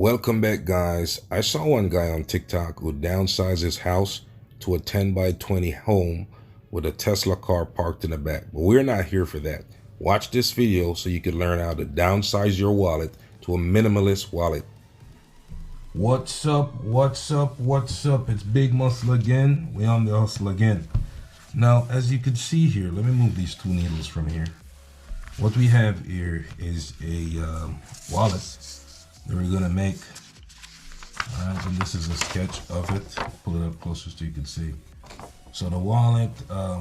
Welcome back, guys. I saw one guy on TikTok who downsized his house to a 10 by 20 home with a Tesla car parked in the back. But we're not here for that. Watch this video so you can learn how to downsize your wallet to a minimalist wallet. What's up? It's Big Muscle again. We on the hustle again. Now, as you can see here, let me move these two needles from here. What we have here is a wallet that we're gonna make. Alright, and this is a sketch of it. Pull it up closer so you can see. So the wallet,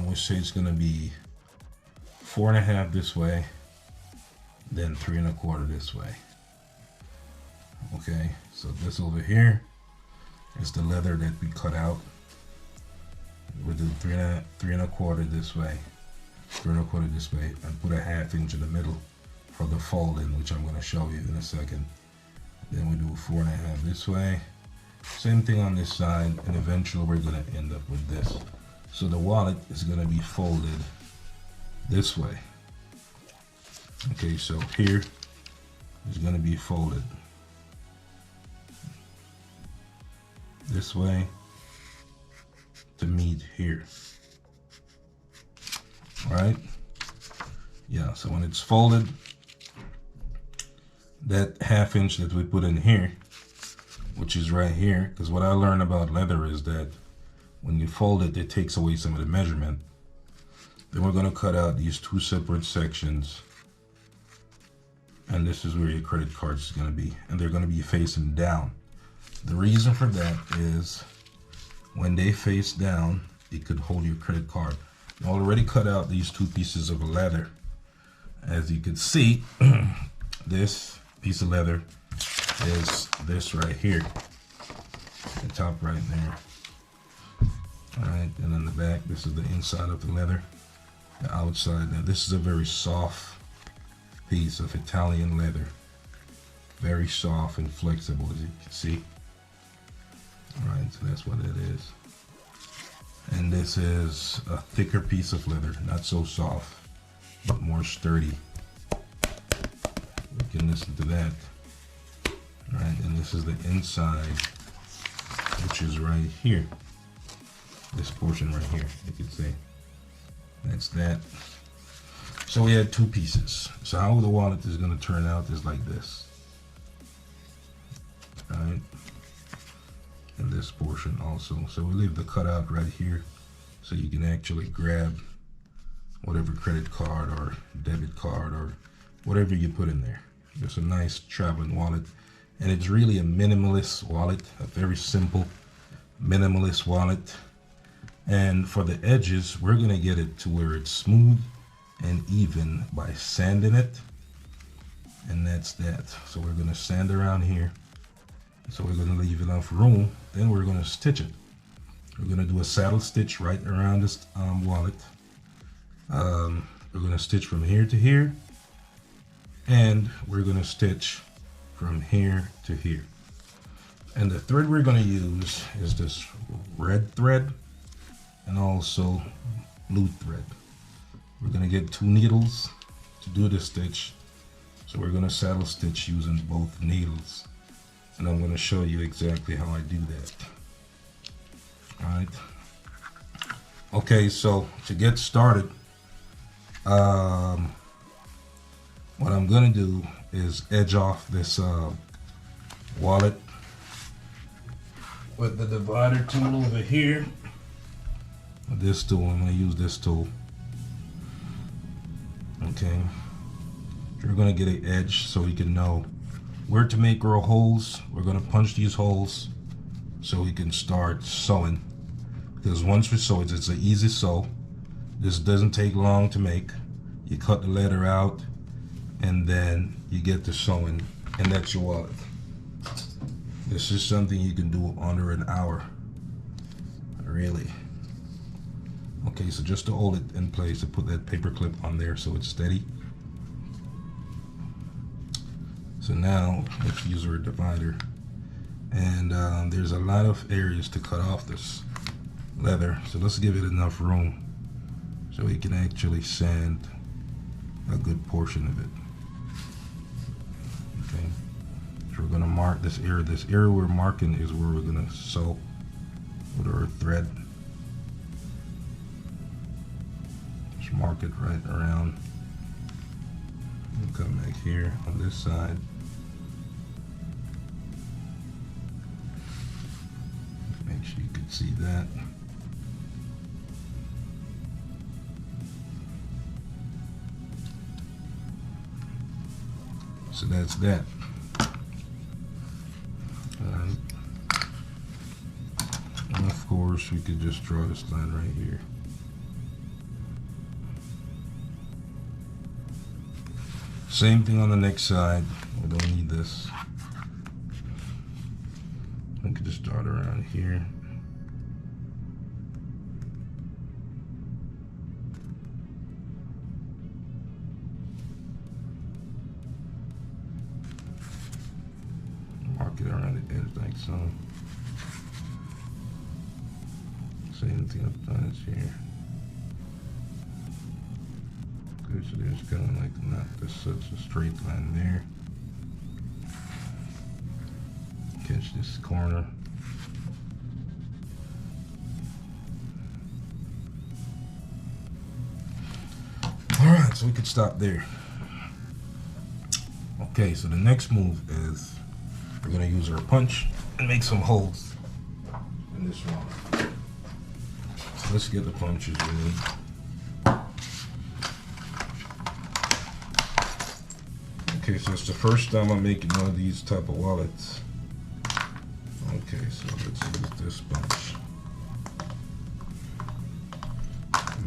we say it's gonna be 4.5 this way, then 3.25 this way. Okay, so this over here is the leather that we cut out. We'll do 3.25 this way, 3.25 this way, and put a 1/2 inch in the middle for the folding, which I'm gonna show you in a second. Then we do 4.5 this way. Same thing on this side, and eventually we're gonna end up with this. So the wallet is gonna be folded this way. Okay, so here is gonna be folded this way to meet here. Right? Yeah, so when it's folded, that 1/2 inch that we put in here, which is right here, because what I learned about leather is that when you fold it, it takes away some of the measurement. Then we're going to cut out these two separate sections, and this is where your credit card is going to be, and they're going to be facing down. The reason for that is when they face down, it could hold your credit card. I already cut out these two pieces of leather. As you can see, this piece of leather is this right here, the top right there. All right, and then the back, this is the inside of the leather, the outside. Now this is a very soft piece of Italian leather, very soft and flexible, as you can see. All right, so that's what it is. And this is a thicker piece of leather, not so soft, but more sturdy. We can listen to that. All right, and this is the inside, which is right here. This portion right here, you can see. That's that. So we had two pieces. So how the wallet is going to turn out is like this. All right. And this portion also. So we leave the cutout right here so you can actually grab whatever credit card or debit card or whatever you put in there. It's a nice traveling wallet, and it's really a minimalist wallet, a very simple minimalist wallet. And for the edges, we're gonna get it to where it's smooth and even by sanding it, and that's that. So we're gonna sand around here. So we're gonna leave enough room, then we're gonna stitch it. We're gonna do a saddle stitch right around this wallet. We're gonna stitch from here to here, and we're gonna stitch from here to here. And the thread we're gonna use is this red thread and also blue thread. We're gonna get 2 needles to do the stitch. So we're gonna saddle stitch using both needles. And I'm gonna show you exactly how I do that. All right. Okay, so to get started, what I'm gonna do is edge off this wallet with the divider tool over here. With this tool, I'm gonna use this tool. Okay, we're gonna get an edge so we can know where to make our holes. We're gonna punch these holes so we can start sewing. Because once we sew it, it's an easy sew. This doesn't take long to make. You cut the leather out, and then you get to sewing, and that's your wallet. This is something you can do under an hour, really. Okay, so just to hold it in place, to put that paper clip on there so it's steady. So now let's use our divider, and there's a lot of areas to cut off this leather, so let's give it enough room so we can actually sand a good portion of it. Okay, we're going to mark this area. This area we're marking is where we're going to sew with our thread. Just mark it right around. And come back here on this side. Make sure you can see that. So that's that. And of course, we could just draw this line right here. Same thing on the next side. We don't need this. We could just start around here. Mark it around the edge like so. Same thing up front here. Good, so there's kind of like not just such a straight line there. Catch this corner. Alright, so we could stop there. Okay, so the next move is we're going to use our punch and make some holes in this one. So let's get the punches we need. Okay, so it's the first time I'm making one of these type of wallets. Okay, so let's use this punch.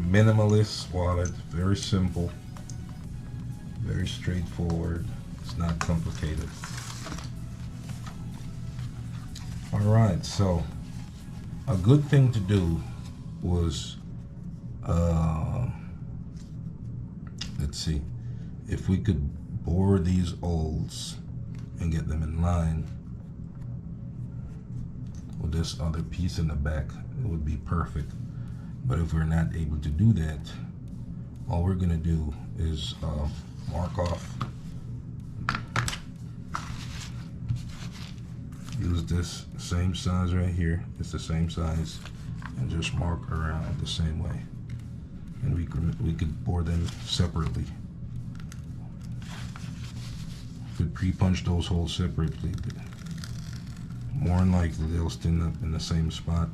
Minimalist wallet, very simple, very straightforward. It's not complicated. Alright, so a good thing to do was, let's see, if we could bore these holes and get them in line with this other piece in the back, it would be perfect. But if we're not able to do that, all we're gonna do is mark off. Use this same size right here. It's the same size, and just mark around the same way. And we could bore them separately. Could pre-punch those holes separately. More than likely, they'll stand up in the same spot.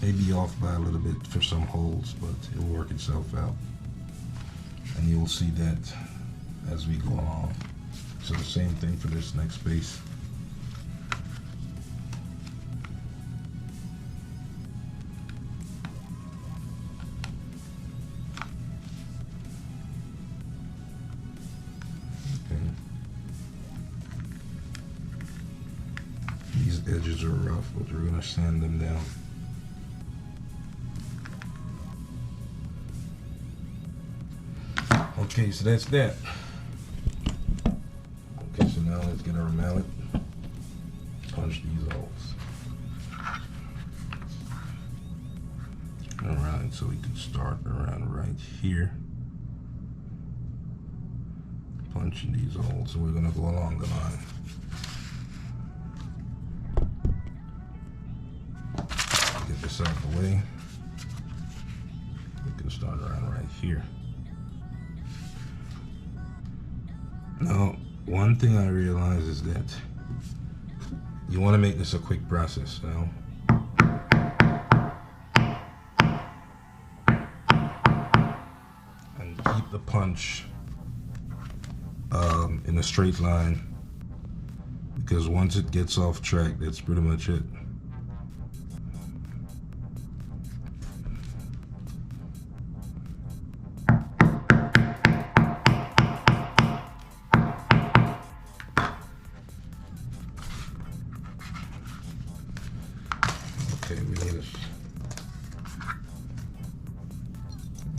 Maybe off by a little bit for some holes, but it'll work itself out. And you'll see that as we go along. So the same thing for this next piece. These edges are rough, but we're going to sand them down. Okay, so that's that. Okay, so now let's get our mallet. Punch these holes. Alright, so we can start around right here. Punching these holes. So we're going to go along the line. Get this out of the way. We can start around right here. Now, one thing I realize is that you want to make this a quick process now. And keep the punch in a straight line, because once it gets off track, that's pretty much it. Okay, we need to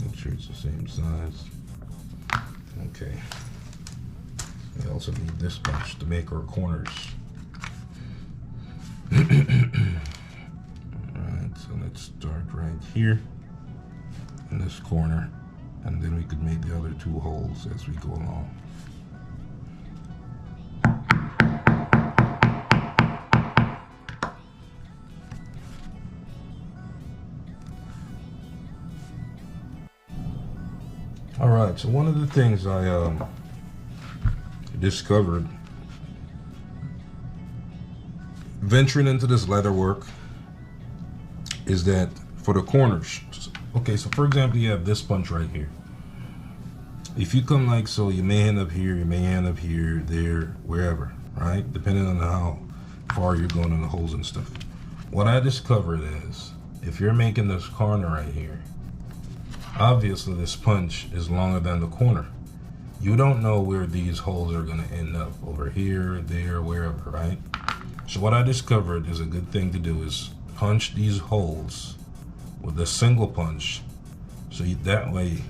make sure it's the same size. Okay. We also need this punch to make our corners. Alright, so let's start right here in this corner, and then we could make the other two holes as we go along. All right, so one of the things I discovered venturing into this leather work is that for the corners, okay, so for example, you have this punch right here. If you come like so, you may end up here, you may end up here, there, wherever, right? Depending on how far you're going in the holes and stuff. What I discovered is, if you're making this corner right here, obviously this punch is longer than the corner. You don't know where these holes are going to end up, over here, there, wherever, right? So what I discovered is a good thing to do is punch these holes with a single punch, so that way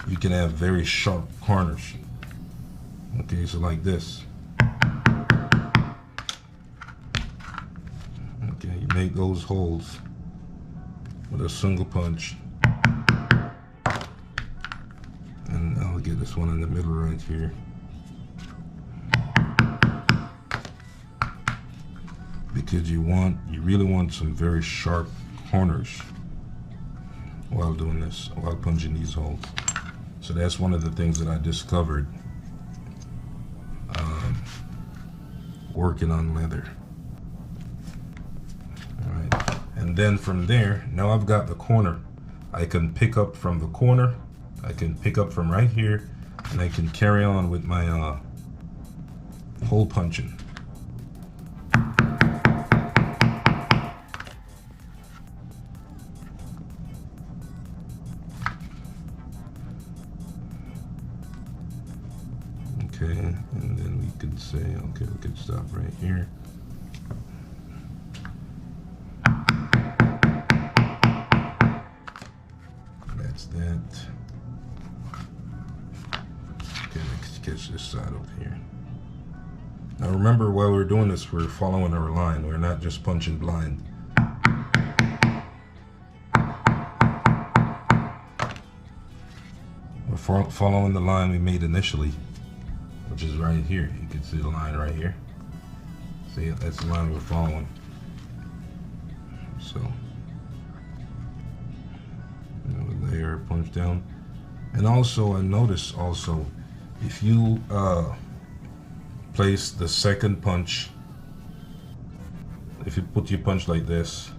you can have very sharp corners. Okay, so like this. Okay, you make those holes with a single punch. And I'll get this one in the middle right here. Because you really want some very sharp corners while doing this, while punching these holes. So that's one of the things that I discovered working on leather. All right, and then from there, now I've got the corner. I can pick up from the corner, I can pick up from right here, and I can carry on with my hole punching. Okay, and then we could say, okay, we could stop right here. That's that. Okay, let's catch this side over here. Now remember, while we're doing this, we're following our line. We're not just punching blind. We're following the line we made initially, which is right here. You can see the line right here. See, that's the line we're following. So, layer, punch down. And also, I noticed also, if you place the second punch, if you put your punch like this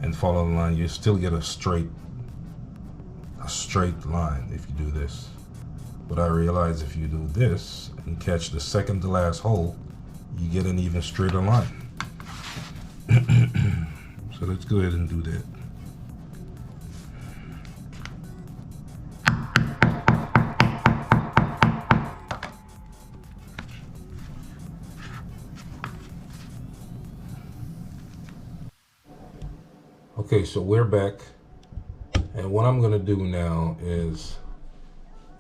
and follow the line, you still get a straight line if you do this. But I realize if you do this and catch the second to last hole, you get an even straighter line. So let's go ahead and do that. Okay, so we're back, and what I'm gonna do now is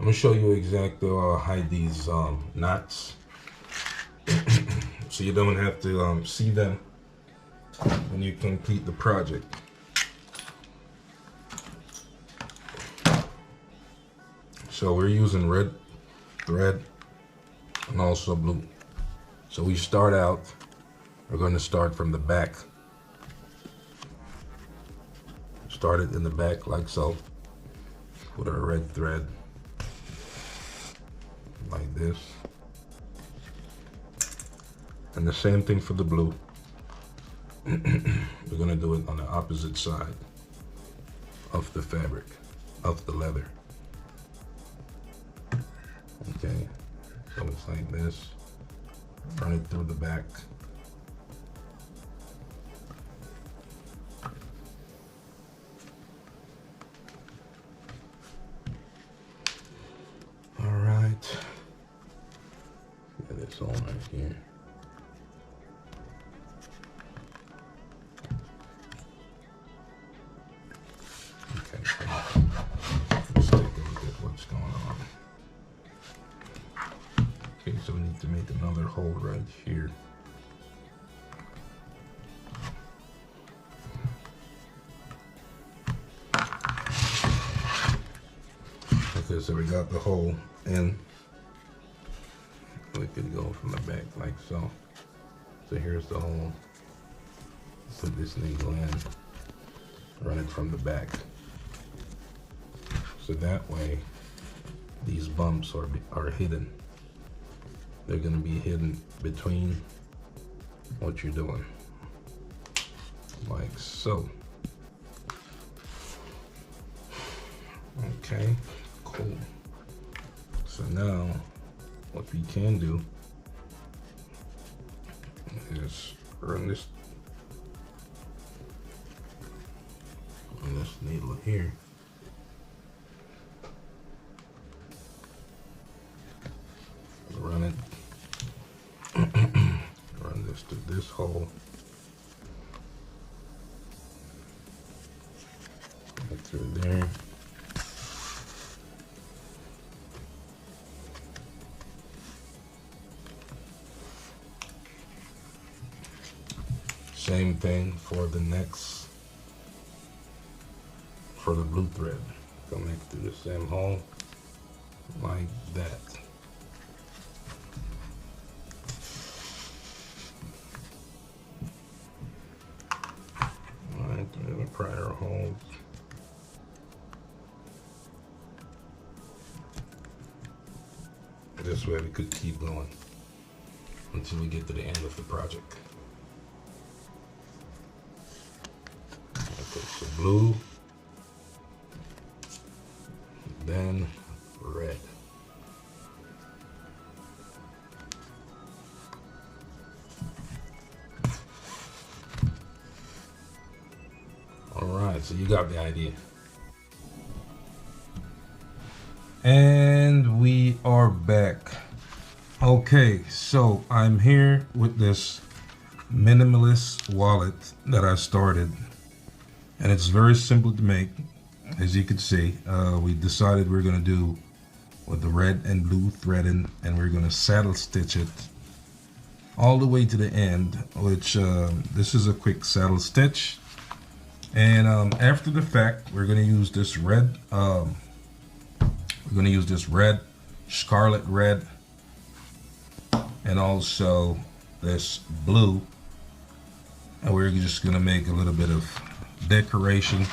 I'm gonna show you exactly how to hide these knots, so you don't have to see them when you complete the project. So we're using red thread and also blue. So we start out, we're going to start from the back. Start it in the back like so, with our red thread, like this. And the same thing for the blue. We're gonna do it on the opposite side of the fabric, of the leather. Okay, so it's like this, run it through the back. Get this on right here. Okay, so let's take a look at what's going on. Okay, so we need to make another hole right here. Okay, so we got the hole in. We could go from the back like so. So here's the hole. Put this needle in. Run it from the back. So that way these bumps are hidden. They're gonna be hidden between what you're doing, like so. Okay, cool. So now what we can do is run this on this needle here. Run it. Run this to this hole. Right through there. Same thing for the next, for the blue thread. Connect through the same hole, like that. Alright, through the prior holes. This way we could keep going until we get to the end of the project. Okay, so blue, then red. All right, so you got the idea. And we are back. Okay, so I'm here with this minimalist wallet that I started, and it's very simple to make. As you can see, we decided we're gonna do with the red and blue threading, and we're gonna saddle stitch it all the way to the end, which this is a quick saddle stitch. And after the fact, we're gonna use this red, scarlet red, and also this blue, and we're just gonna make a little bit of decoration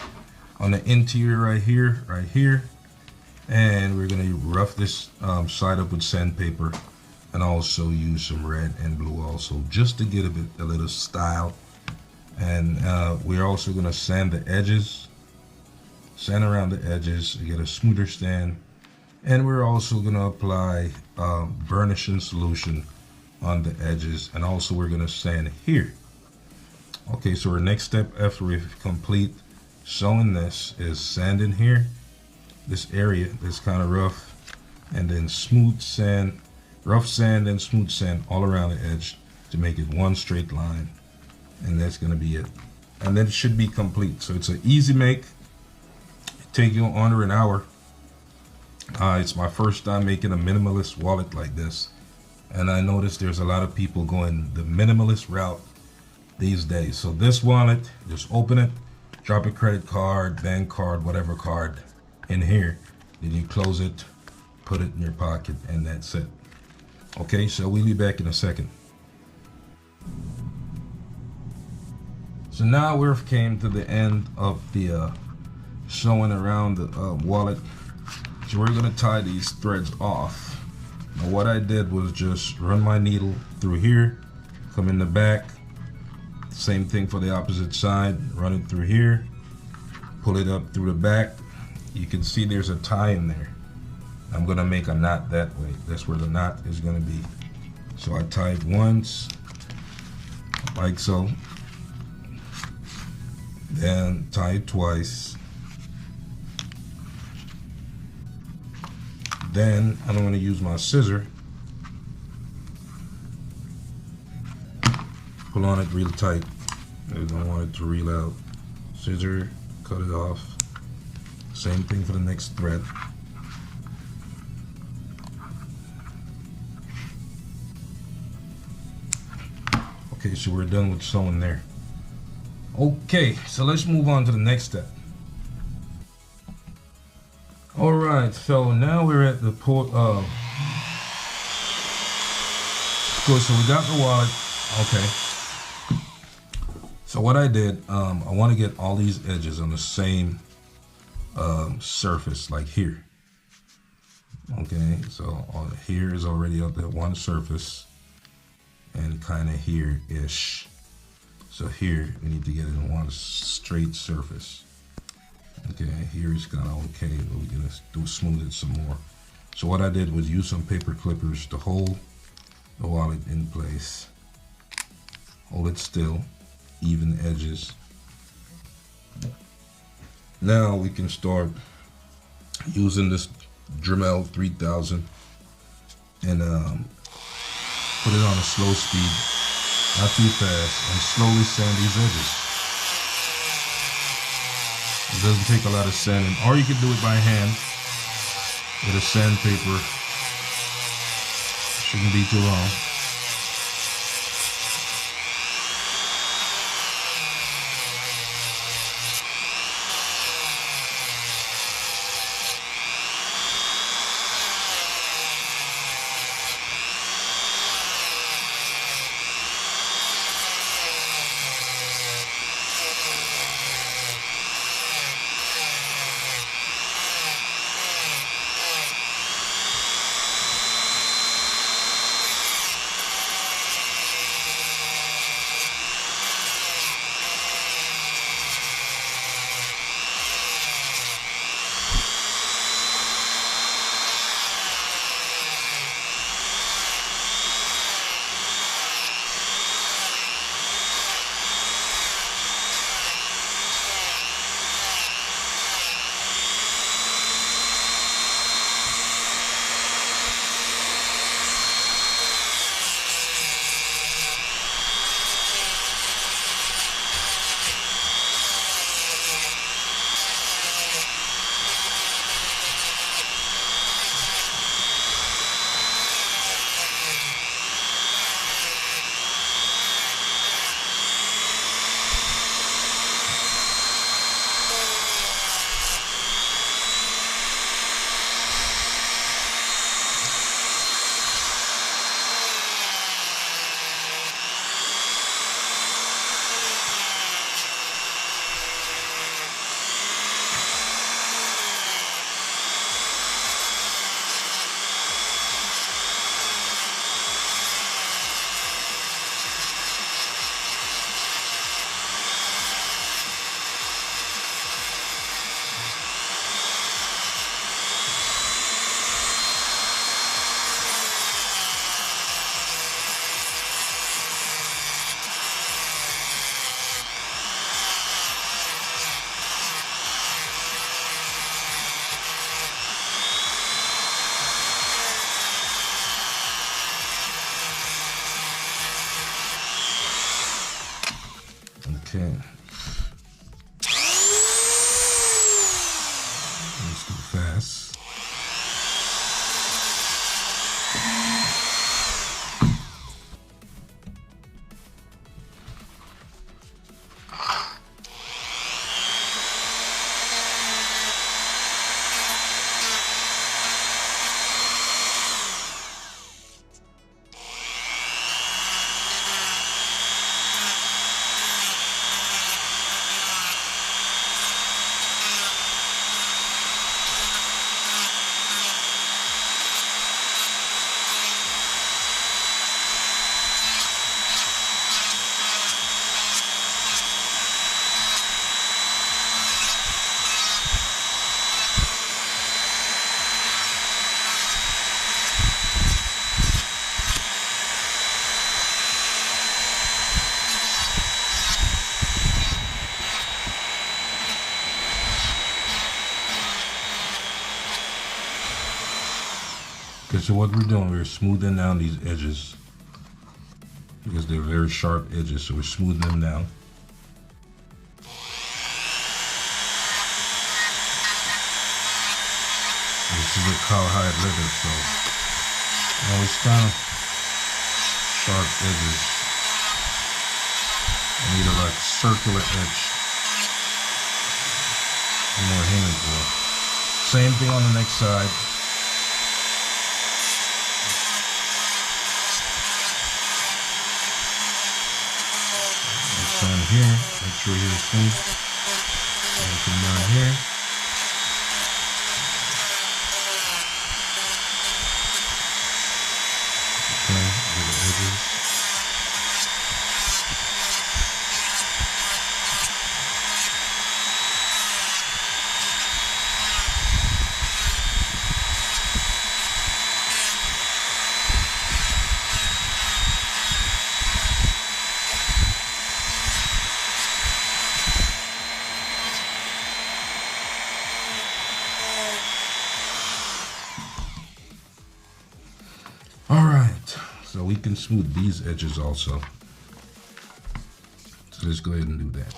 on the interior right here, and we're gonna rough this side up with sandpaper, and also use some red and blue also, just to get a little style. And we're also gonna sand the edges, sand around the edges to get a smoother sand. And we're also gonna apply burnishing solution on the edges, and also we're gonna sand here. Okay, so our next step after we complete sewing this is sanding here, this area that's kind of rough, and then smooth sand, rough sand and smooth sand all around the edge to make it one straight line. And that's gonna be it. And then it should be complete. So it's an easy make. It take you under an hour. It's my first time making a minimalist wallet like this, and I noticed there's a lot of people going the minimalist route these days. So this wallet, just open it, drop a credit card, bank card, whatever card in here, then you close it, put it in your pocket, and that's it. Okay, so we'll be back in a second. So now we've came to the end of the sewing around the wallet. So we're gonna tie these threads off. Now what I did was just run my needle through here, come in the back, same thing for the opposite side, run it through here, pull it up through the back. You can see there's a tie in there. I'm gonna make a knot that way. That's where the knot is gonna be. So I tie it once, like so. Then tie it twice. Then I'm going to use my scissor, pull on it real tight. I don't want it to reel out. Scissor, cut it off. Same thing for the next thread. Okay, so we're done with sewing there. Okay, so let's move on to the next step. All right, so now we're at the port. Cool, so we got the wallet. Okay. So what I did, I want to get all these edges on the same surface, like here. Okay, so here is already on that one surface, and kind of here-ish. So here we need to get it in one straight surface. Okay, here is kind of okay, but we're gonna smooth it some more. So what I did was use some paper clippers to hold the wallet in place. Hold it still, even edges. Now we can start using this Dremel 3000 and put it on a slow speed, not too fast, and slowly sand these edges. It doesn't take a lot of sanding, or you can do it by hand with a sandpaper. Shouldn't be too long. Okay. Let's go fast. Okay, so what we're doing, we're smoothing down these edges because they're very sharp edges, so we're smoothing them down. This is a cowhide leather, so it's kind of sharp edges. I need a like circular edge. More hanging for. Same thing on the next side. Down here, make sure you're smooth. And come down here. you can smooth these edges also. So let's go ahead and do that.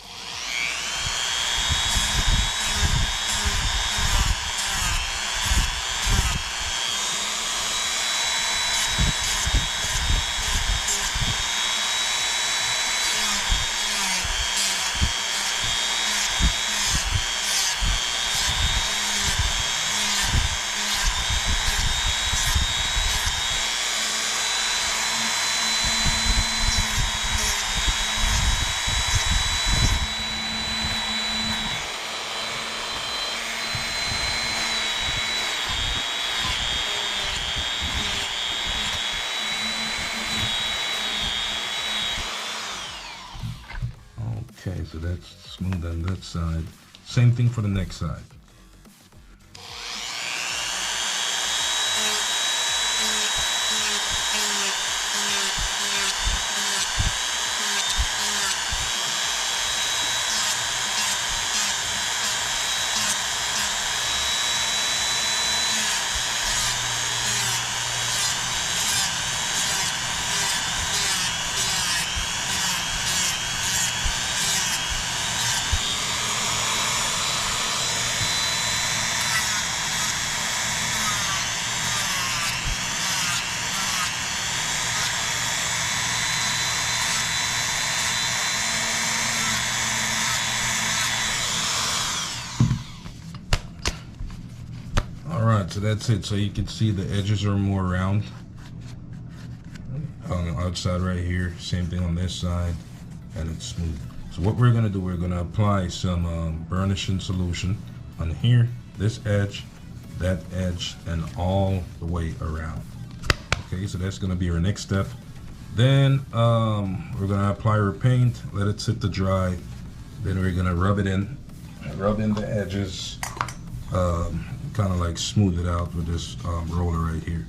Okay, so that's smooth on that side. Same thing for the next side. Alright, so that's it. So you can see the edges are more round on the outside right here. Same thing on this side, and it's smooth. So what we're going to do, we're going to apply some burnishing solution on here, this edge, that edge, and all the way around. Okay, so that's going to be our next step. Then we're going to apply our paint, let it sit to dry. Then we're going to rub it in, rub in the edges, kind of like smooth it out with this roller right here.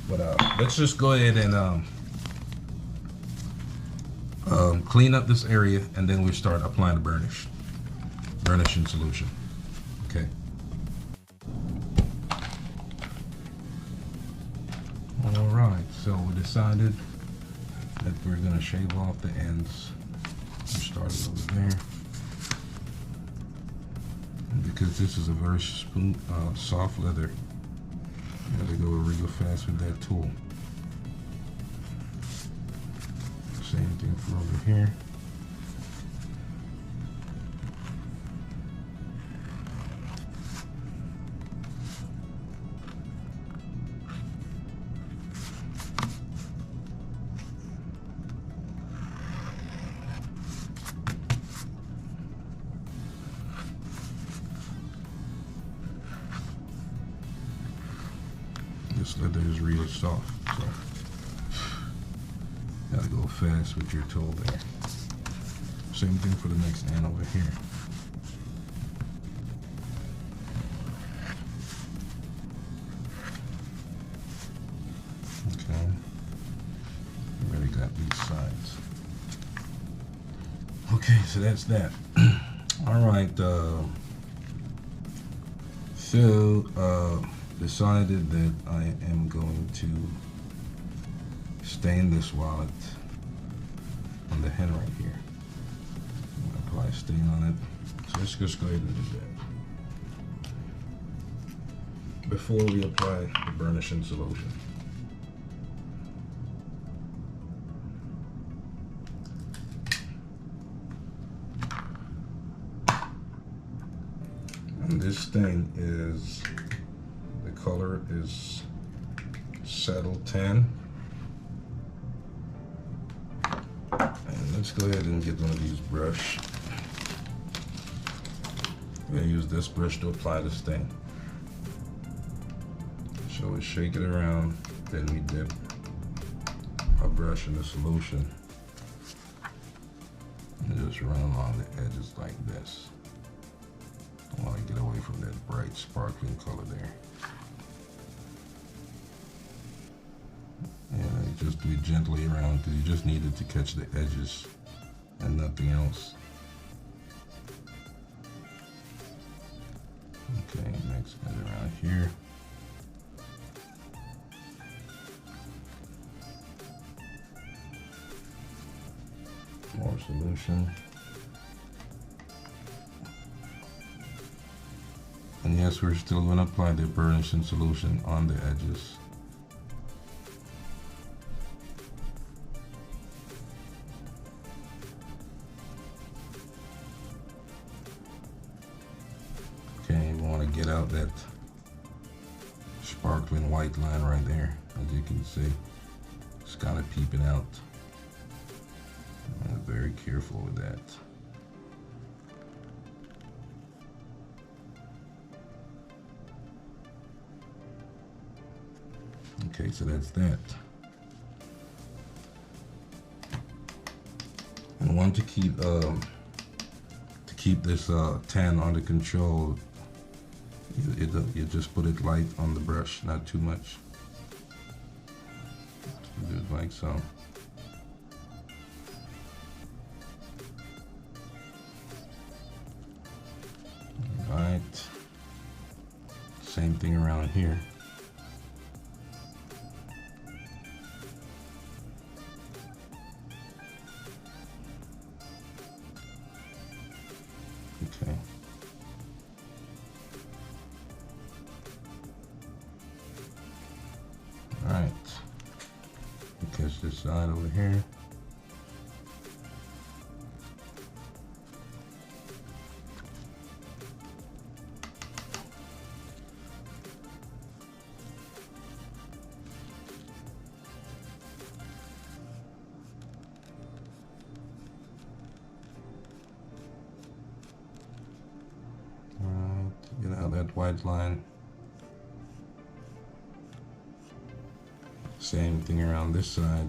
But let's just go ahead and clean up this area, and then we start applying the burnishing solution. Okay. All right, so we decided that we're gonna shave off the ends. We started over there. And because this is a very soft leather, you gotta go real fast with that tool. Same thing for over here. This leather is real soft, so gotta go fast with your tool there. Same thing for the next end over here. Okay, already got these sides. Okay, so that's that. All right, decided that I am going to stain this wallet on the hand right here. I'm gonna apply a stain on it. So let's just go ahead and do that before we apply the burnishing solution. And this stain is, the color is Settle Tan. And let's go ahead and get one of these brush. I'm gonna use this brush to apply the stain. So we shake it around, then we dip our brush in the solution and just run along the edges like this. I want to get away from that bright sparkling color there. And you just do it gently around because you just need it to catch the edges and nothing else. Okay, next edge around here. More solution. And yes, we're still going to apply the burnishing solution on the edges. Okay, we want to get out that sparkling white line right there. As you can see, it's kind of peeping out. I'm very careful with that. Okay, so that's that. And want to keep this tan under control. You just put it light on the brush, not too much. Do it like so. Right. Same thing around here. Okay. All right. Catch this side over here. Get out that white line. Same thing around this side.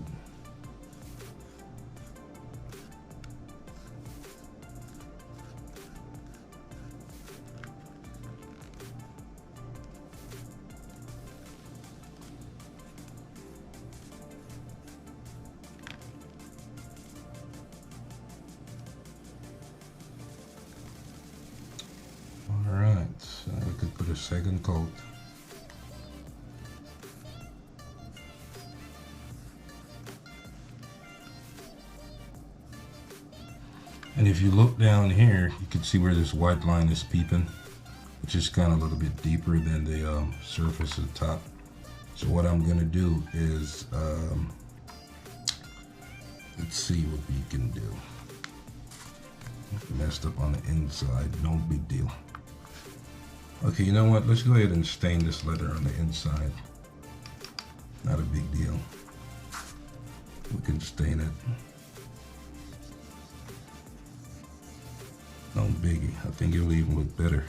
All right, so we could put a second coat. And if you look down here, you can see where this white line is peeping, which is kind of a little bit deeper than the surface of the top. So what I'm gonna do is, let's see what we can do. Messed up on the inside, no big deal. Okay, you know what? Let's go ahead and stain this leather on the inside. Not a big deal. We can stain it. No biggie. I think it'll even look better.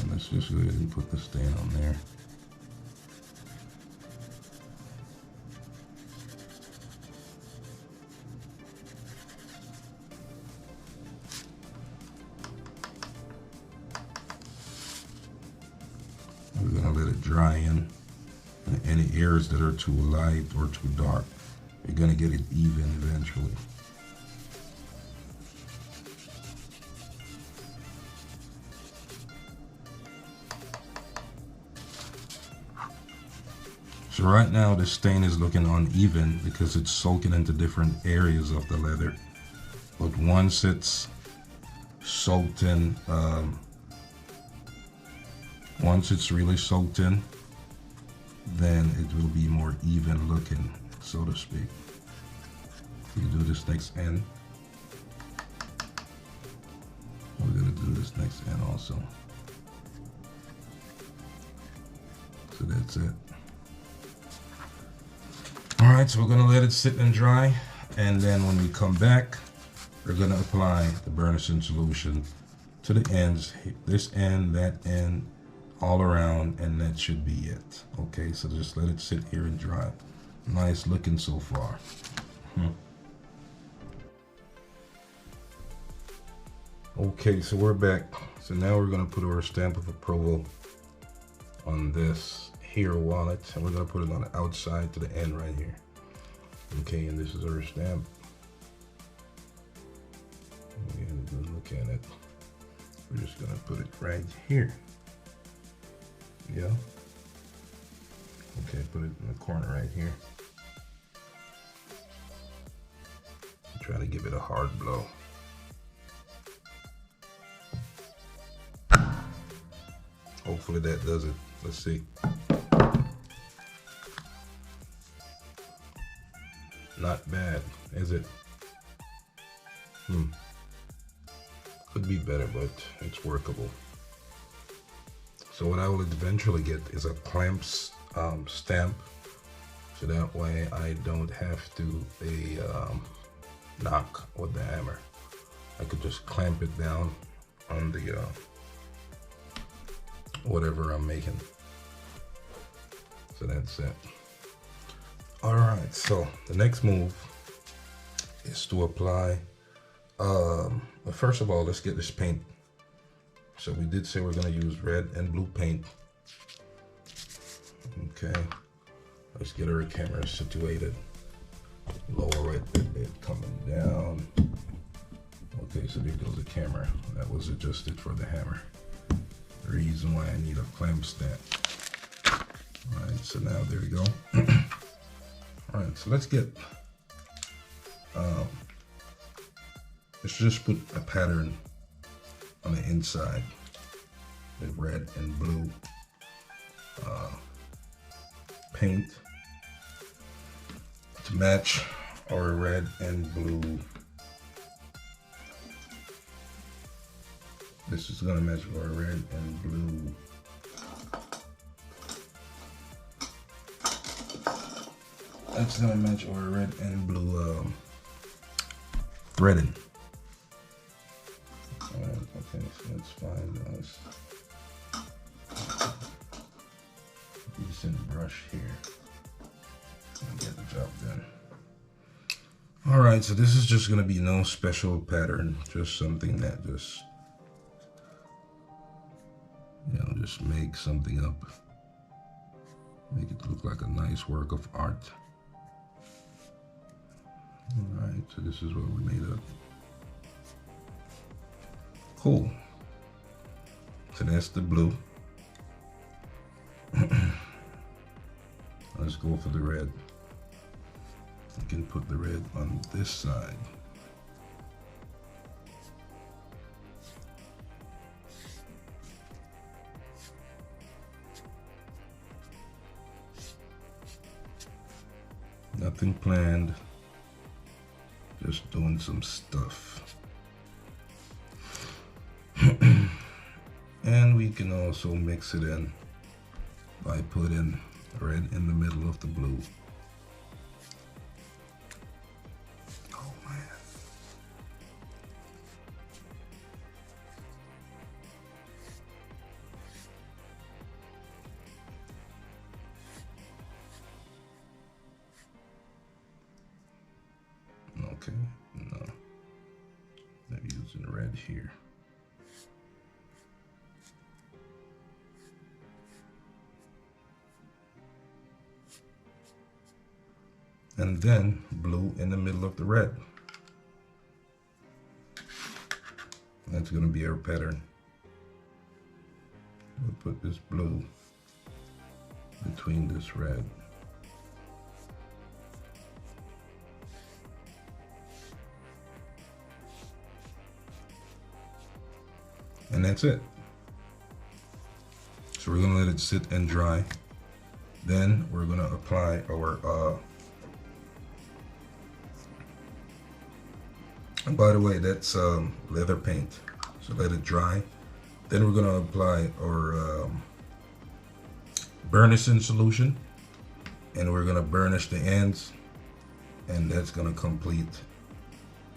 And let's just go ahead and put the stain on there. We're gonna let it dry in. And any areas that are too light or too dark, you're gonna get it even eventually. So right now the stain is looking uneven because it's soaking into different areas of the leather. But once it's soaked in, once it's really soaked in, then it will be more even looking, so to speak. You do this next end. We're gonna do this next end also. So that's it. All right, so we're gonna let it sit and dry, and then when we come back, we're gonna apply the burnishing solution to the ends, this end, that end, all around, and that should be it. Okay, so just let it sit here and dry. Nice looking so far. Okay, so we're back. So now we're gonna put our stamp of approval on this here wallet, and we're gonna put it on the outside to the end right here. Okay, and this is our stamp. Look at it. We're just gonna put it right here. Yeah. Okay, put it in the corner right here. Try to give it a hard blow. Hopefully that does it. Let's see. Not bad, is it? Could be better, but it's workable. So what I will eventually get is a clamp stamp, so that way I don't have to knock with the hammer. I could just clamp it down on the whatever I'm making. So that's it. All right, so the next move is to apply, but first of all, let's get this paint. So we did say we're gonna use red and blue paint. Okay, let's get our camera situated. Lower it, coming down. Okay, so there goes the camera. That was adjusted for the hammer. The reason why I need a clamp stamp. All right, so now there we go. All right, so let's get, let's just put a pattern on the inside with red and blue paint to match our red and blue. This is gonna match our red and blue. That's gonna match our red and blue threading. Alright, okay, so let's find us a decent brush here and get the job done. Alright, so this is just gonna be no special pattern, just something that just, you know, just make something up. Make it look like a nice work of art. Alright, so this is what we made up. Cool. So that's the blue. Let's go for the red. You can put the red on this side. Nothing planned. Just doing some stuff. And we can also mix it in by putting red in the middle of the blue. Oh man. Okay, no. I'm using red here. And then blue in the middle of the red. That's going to be our pattern. We'll put this blue between this red. And that's it. So we're going to let it sit and dry. Then we're going to apply our and by the way, that's leather paint, so let it dry. Then we're going to apply our burnishing solution, and we're going to burnish the ends, and that's going to complete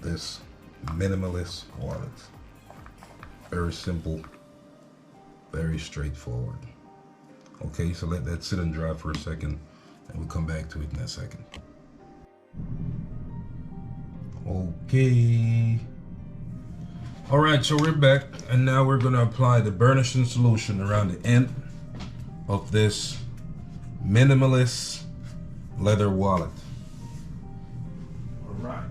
this minimalist wallet. Very simple, very straightforward. Okay, so let that sit and dry for a second, and we'll come back to it in a second. Okay. All right, so we're back, and now we're going to apply the burnishing solution around the end of this minimalist leather wallet. All right.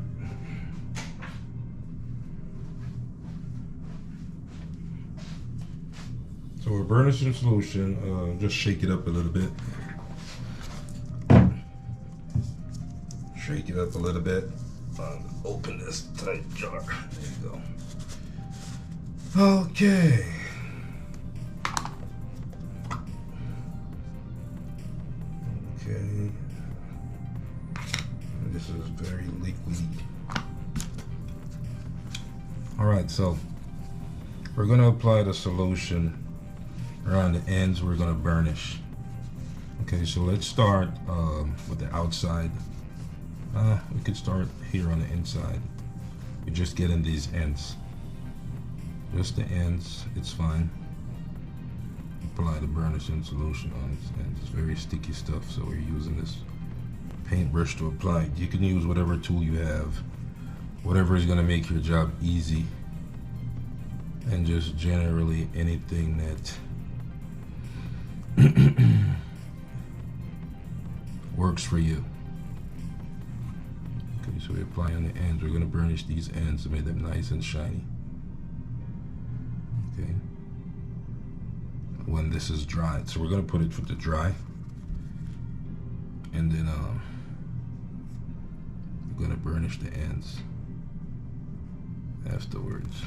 So our burnishing solution, just shake it up a little bit. Shake it up a little bit. Open this tight jar. There you go. Okay. Okay. This is very liquidy. Alright, so we're going to apply the solution around the ends. We're going to burnish. Okay, so let's start with the outside. We could start here on the inside. We're just getting these ends. Just the ends, it's fine. Apply the burnishing solution on its ends. It's very sticky stuff, so we're using this paintbrush to apply it. You can use whatever tool you have, whatever is going to make your job easy, and just generally anything that works for you. Okay, so we apply on the ends. We're going to burnish these ends to make them nice and shiny. Okay. When this is dried, so we're going to put it to dry, and then we're going to burnish the ends afterwards.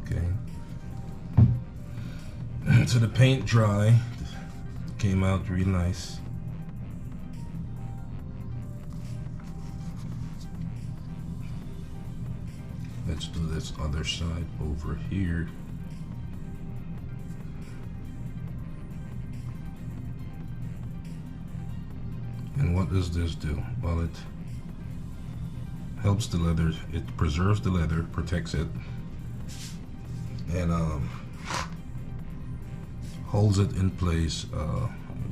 Okay. So the paint dry, came out really nice. Let's do this other side over here. And what does this do? Well, it helps the leather, it preserves the leather, protects it, and holds it in place.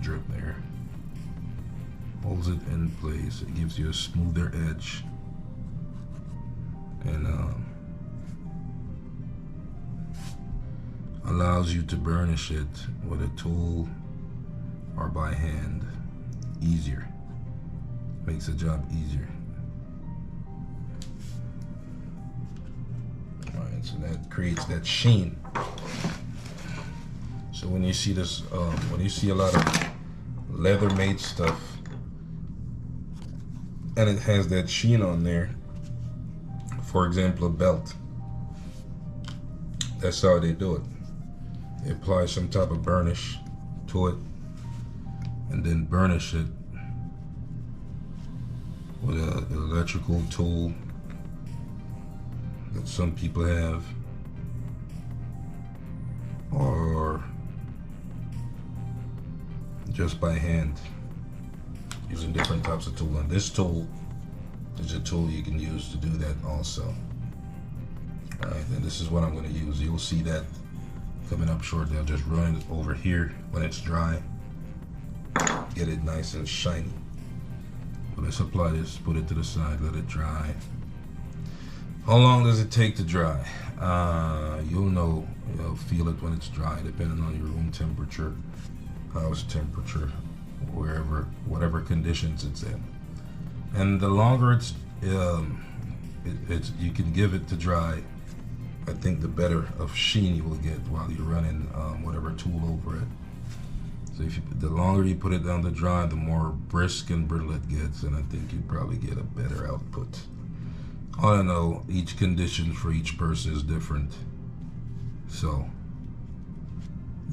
Drip there. Holds it in place. It gives you a smoother edge, and allows you to burnish it with a tool or by hand easier. Makes the job easier. Alright, so that creates that sheen. So when you see this, when you see a lot of leather made stuff and it has that sheen on there, for example a belt, that's how they do it. They apply some type of burnish to it and then burnish it with an electrical tool that some people have, or just by hand using different types of tool. And this tool is a tool you can use to do that also. Alright, and this is what I'm going to use. You'll see that coming up shortly. I'll just run it over here when it's dry, get it nice and shiny. But let's apply this, put it to the side, let it dry. How long does it take to dry? You'll know, you'll feel it when it's dry, depending on your room temperature, house temperature, wherever, whatever conditions it's in. And the longer it's you can give it to dry, I think the better of sheen you will get while you're running whatever tool over it. So the longer you put it down to dry, the more brisk and brittle it gets, and I think you'd probably get a better output. I don't know, each condition for each person is different, so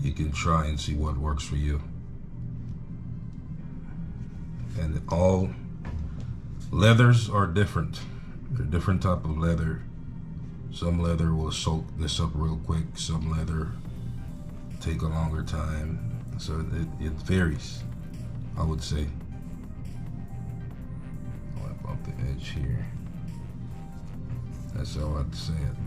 you can try and see what works for you. And all leathers are different. They're different type of leather. Some leather will soak this up real quick, some leather take a longer time. So it varies, I would say. Wipe off the edge here. That's how I'd say it.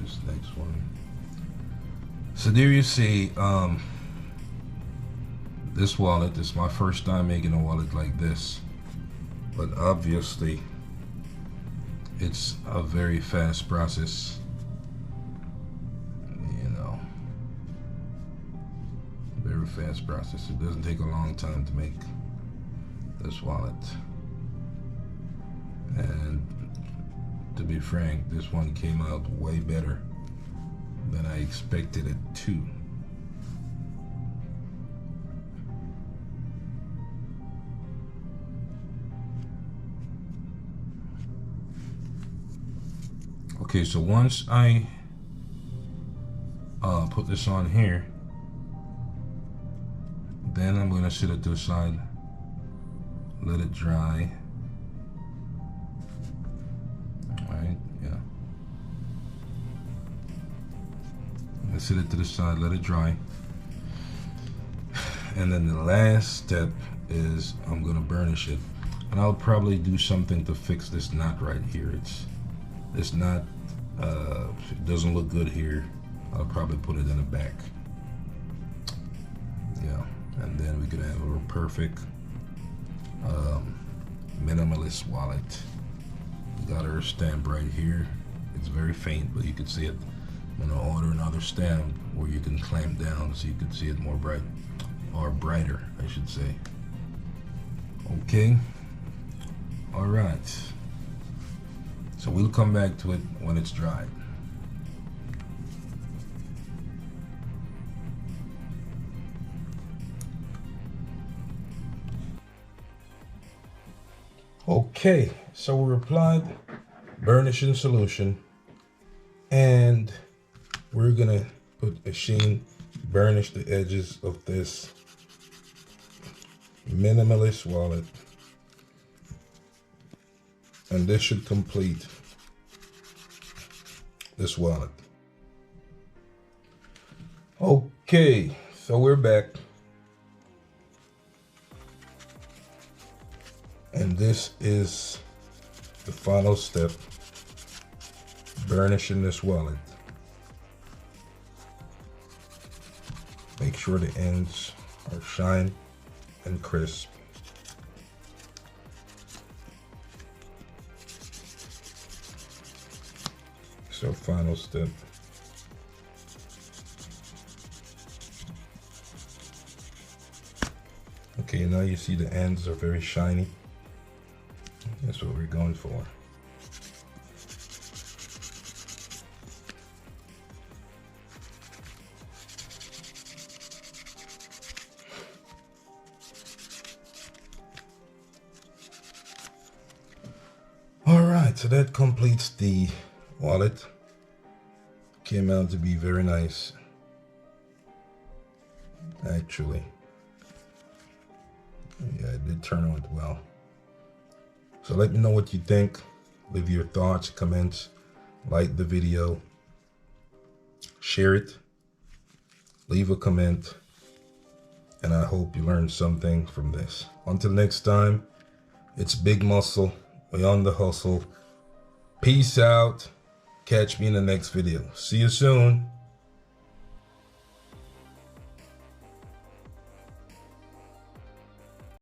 This next one. So there you see, this wallet, this is my first time making a wallet like this, but obviously it's a very fast process. fast process. It doesn't take a long time to make this wallet. And to be frank, this one came out way better than I expected it to. Okay, so once I put this on here, then I'm gonna sit it to the side, let it dry. Alright, yeah. I'm gonna sit it to the side, let it dry. And then the last step is I'm gonna burnish it. And I'll probably do something to fix this knot right here. This knot, it doesn't look good here. I'll probably put it in the back. Yeah, and then we could have a perfect minimalist wallet. We got our stamp right here. It's very faint, but you can see it. I'm gonna order another stamp where you can clamp down so you can see it more bright, or brighter, I should say. Okay, all right. So we'll come back to it when it's dry. Okay, so we applied Burnishing Solution, and we're gonna put a sheen, burnish the edges of this minimalist wallet, and this should complete this wallet. Okay, so we're back. And this is the final step, burnishing this wallet. Make sure the ends are shine and crisp. So final step. Okay, now you see the ends are very shiny. That's what we're going for. All right, so that completes the wallet. Came out to be very nice, actually. Yeah, it did turn out well. So let me know what you think. Leave your thoughts, comments, like the video, share it, leave a comment, and I hope you learned something from this. Until next time, it's Big Muscle. We on the hustle. Peace out. Catch me in the next video. See you soon.